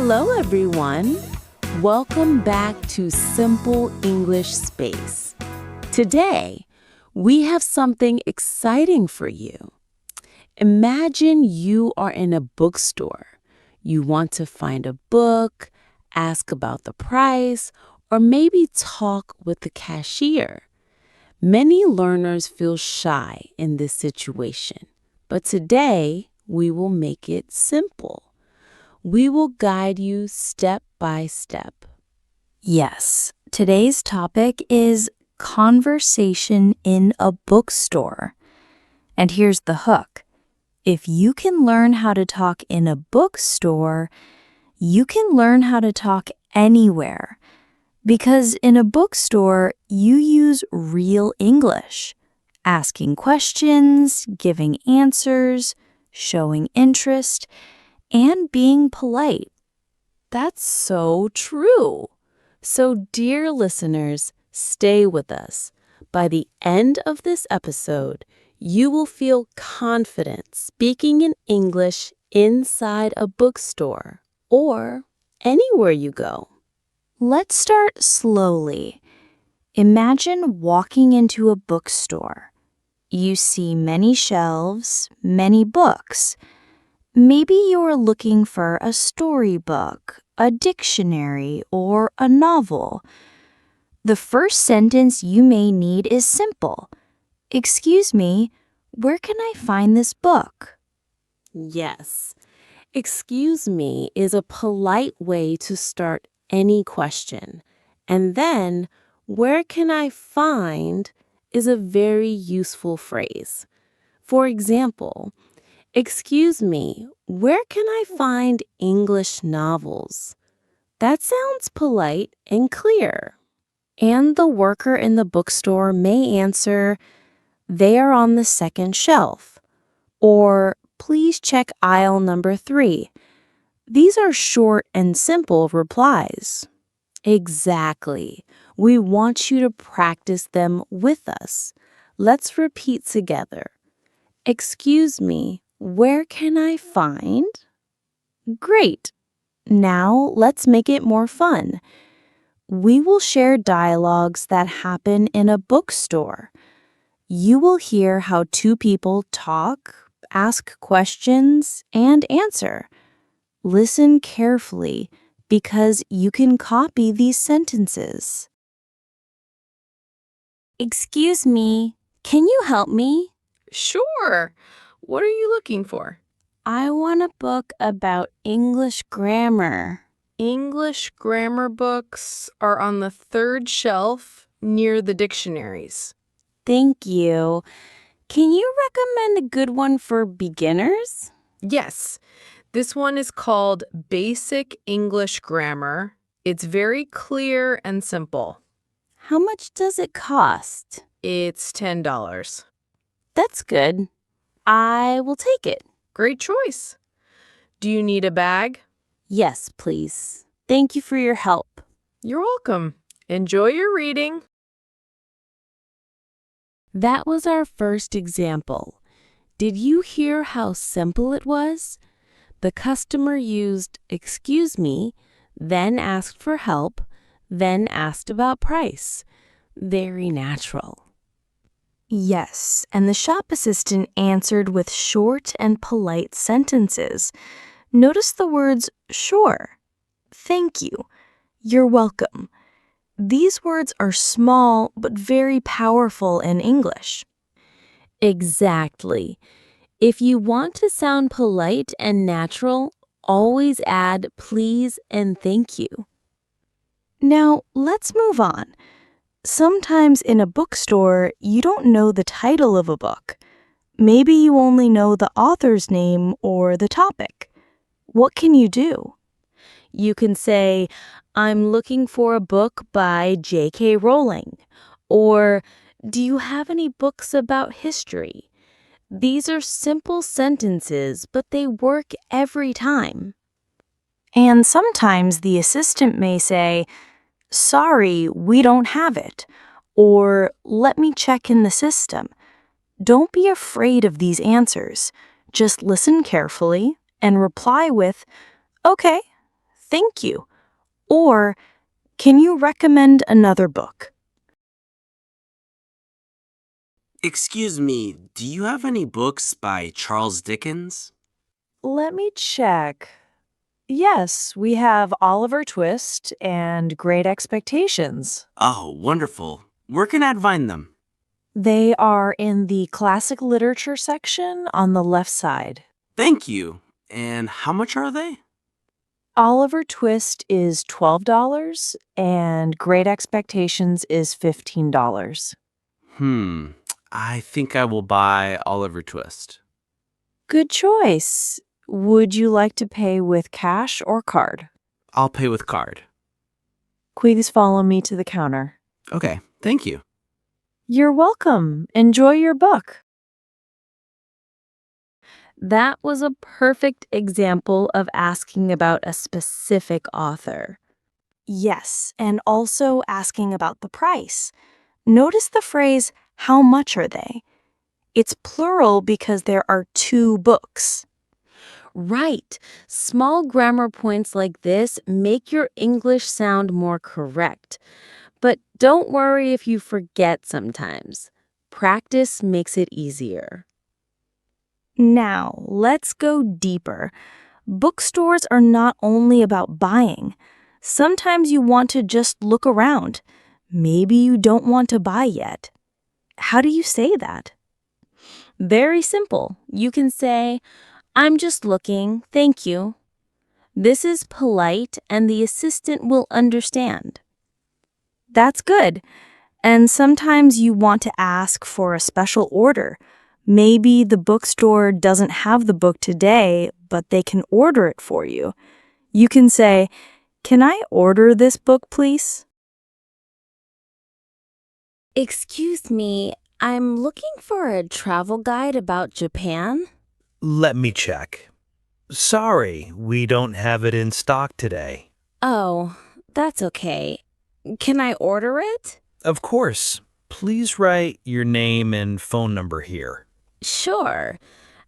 Hello, everyone. Welcome back to Simple English Space. Today, we have something exciting for you. Imagine you are in a bookstore. You want to find a book, ask about the price, or maybe talk with the cashier. Many learners feel shy in this situation, but today we will make it simple. We will guide you step by step. Yes, today's topic is conversation in a bookstore. And here's the hook. If you can learn how to talk in a bookstore, you can learn how to talk anywhere. Because in a bookstore, you use real English, asking questions, giving answers, showing interest, and being polite. That's so true. So, dear listeners, stay with us. By the end of this episode, you will feel confident speaking in English inside a bookstore or anywhere you go. Let's start slowly. Imagine walking into a bookstore. You see many shelves, many books. Maybe you're looking for a storybook, a dictionary, or a novel. The first sentence you may need is simple. Excuse me, where can I find this book? Yes. Excuse me is a polite way to start any question. And then, where can I find is a very useful phrase. For example, excuse me, where can I find English novels? That sounds polite and clear. And the worker in the bookstore may answer, they are on the second shelf. Or, please check aisle number 3. These are short and simple replies. Exactly. We want you to practice them with us. Let's repeat together. Excuse me, where can I find? Great. Now let's make it more fun. We will share dialogues that happen in a bookstore. You will hear how two people talk, ask questions, and answer. Listen carefully because you can copy these sentences. Excuse me, can you help me? Sure. What are you looking for? I want a book about English grammar. English grammar books are on the third shelf near the dictionaries. Thank you. Can you recommend a good one for beginners? Yes, this one is called Basic English Grammar. It's very clear and simple. How much does it cost? It's $10. That's good. I will take it. Great choice. Do you need a bag? Yes, please. Thank you for your help. You're welcome. Enjoy your reading. That was our first example. Did you hear how simple it was? The customer used excuse me, then asked for help, then asked about price. Very natural. Yes, and the shop assistant answered with short and polite sentences. Notice the words sure, thank you, you're welcome. These words are small but very powerful in English. Exactly. If you want to sound polite and natural, always add please and thank you. Now, let's move on. Sometimes in a bookstore, you don't know the title of a book. Maybe you only know the author's name or the topic. What can you do? You can say, I'm looking for a book by J.K. Rowling. Or, do you have any books about history? These are simple sentences, but they work every time. And sometimes the assistant may say, sorry, we don't have it, or let me check in the system. Don't be afraid of these answers. Just listen carefully and reply with, okay, thank you. Or, can you recommend another book? Excuse me, do you have any books by Charles Dickens? Let me check. Yes, we have Oliver Twist and Great Expectations. Oh, wonderful. Where can I find them? They are in the classic literature section on the left side. Thank you. And how much are they? Oliver Twist is $12 and Great Expectations is $15. I think I will buy Oliver Twist. Good choice. Would you like to pay with cash or card? I'll pay with card. Please follow me to the counter. Okay, thank you. You're welcome. Enjoy your book. That was a perfect example of asking about a specific author. Yes, and also asking about the price. Notice the phrase, how much are they? It's plural because there are 2 books. Right. Small grammar points like this make your English sound more correct. But don't worry if you forget sometimes. Practice makes it easier. Now, let's go deeper. Bookstores are not only about buying. Sometimes you want to just look around. Maybe you don't want to buy yet. How do you say that? Very simple. You can say, I'm just looking, thank you. This is polite and the assistant will understand. That's good. And sometimes you want to ask for a special order. Maybe the bookstore doesn't have the book today, but they can order it for you. You can say, can I order this book, please? Excuse me, I'm looking for a travel guide about Japan. Let me check. Sorry, we don't have it in stock today. Oh, that's okay. Can I order it? Of course. Please write your name and phone number here. Sure.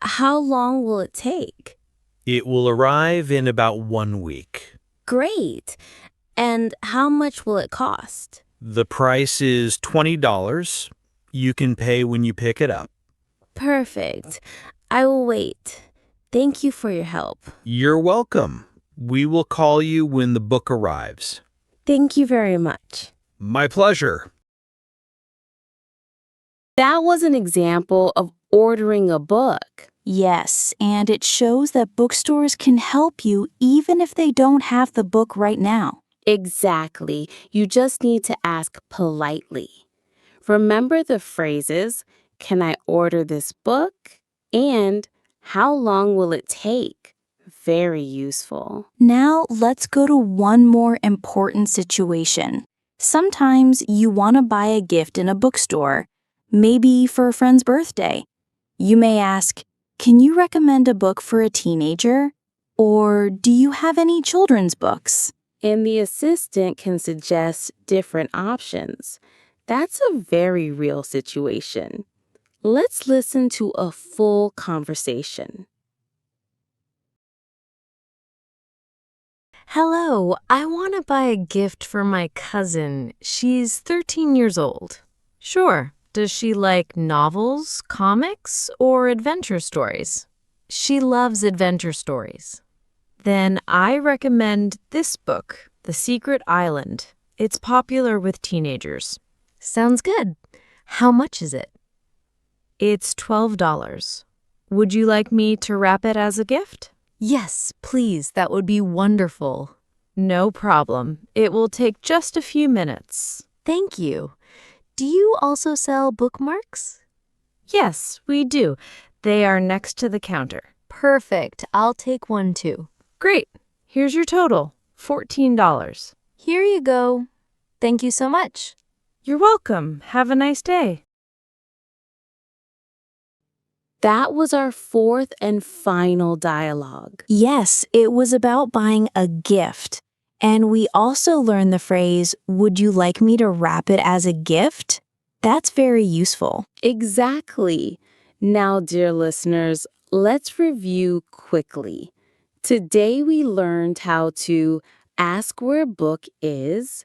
How long will it take? It will arrive in about 1 week. Great. And how much will it cost? The price is $20. You can pay when you pick it up. Perfect. I will wait. Thank you for your help. You're welcome. We will call you when the book arrives. Thank you very much. My pleasure. That was an example of ordering a book. Yes, and it shows that bookstores can help you even if they don't have the book right now. Exactly. You just need to ask politely. Remember the phrases, can I order this book? And how long will it take? Very useful. Now let's go to one more important situation. Sometimes you want to buy a gift in a bookstore, maybe for a friend's birthday. You may ask, can you recommend a book for a teenager? Or do you have any children's books? And the assistant can suggest different options. That's a very real situation. Let's listen to a full conversation. Hello, I want to buy a gift for my cousin. She's 13 years old. Sure. Does she like novels, comics, or adventure stories? She loves adventure stories. Then I recommend this book, The Secret Island. It's popular with teenagers. Sounds good. How much is it? It's $12. Would you like me to wrap it as a gift? Yes, please. That would be wonderful. No problem. It will take just a few minutes. Thank you. Do you also sell bookmarks? Yes, we do. They are next to the counter. Perfect. I'll take one too. Great. Here's your total, $14. Here you go. Thank you so much. You're welcome. Have a nice day. That was our fourth and final dialogue. Yes, it was about buying a gift. And we also learned the phrase, would you like me to wrap it as a gift? That's very useful. Exactly. Now, dear listeners, let's review quickly. Today we learned how to ask where a book is,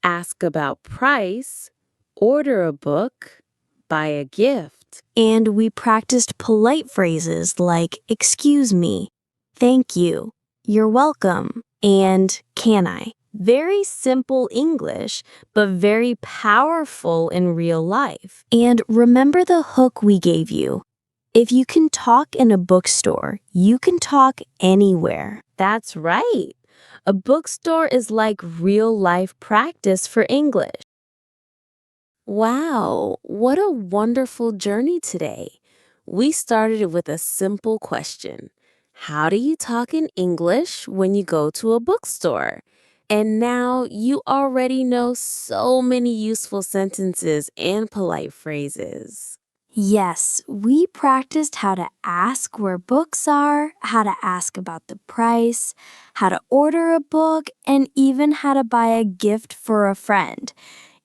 ask about price, order a book, buy a gift. And we practiced polite phrases like excuse me, thank you, you're welcome, and can I? Very simple English, but very powerful in real life. And remember the hook we gave you. If you can talk in a bookstore, you can talk anywhere. That's right. A bookstore is like real-life practice for English. Wow, what a wonderful journey today. We started with a simple question. How do you talk in English when you go to a bookstore? And now you already know so many useful sentences and polite phrases. Yes, we practiced how to ask where books are, how to ask about the price, how to order a book, and even how to buy a gift for a friend.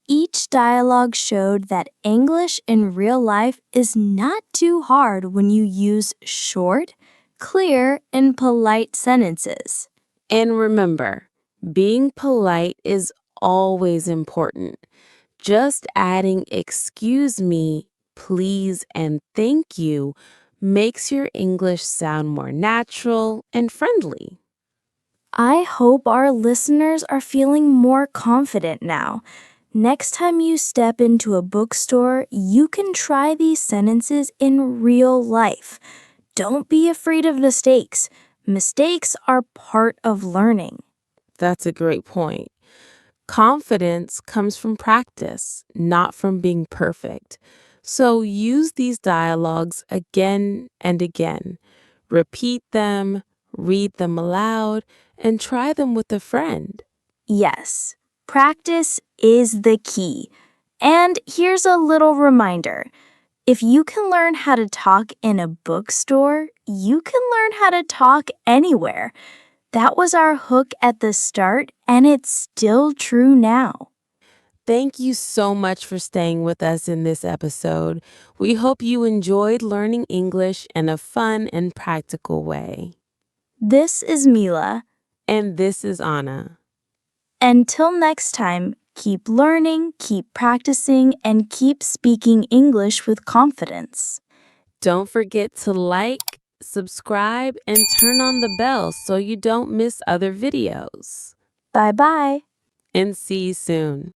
Each dialogue showed that English in real life is not too hard when you use short, clear, and polite sentences. And remember, being polite is always important. Just adding excuse me, please, and thank you makes your English sound more natural and friendly. I hope our listeners are feeling more confident now. Next time you step into a bookstore, you can try these sentences in real life. Don't be afraid of mistakes. Mistakes are part of learning. That's a great point. Confidence comes from practice, not from being perfect. So use these dialogues again and again. Repeat them, read them aloud, and try them with a friend. Yes, practice is the key. And here's a little reminder. If you can learn how to talk in a bookstore, you can learn how to talk anywhere. That was our hook at the start, and it's still true now. Thank you so much for staying with us in this episode. We hope you enjoyed learning English in a fun and practical way. This is Mila. And this is Anna. Until next time, keep learning, keep practicing, and keep speaking English with confidence. Don't forget to like, subscribe, and turn on the bell so you don't miss other videos. Bye-bye. And see you soon.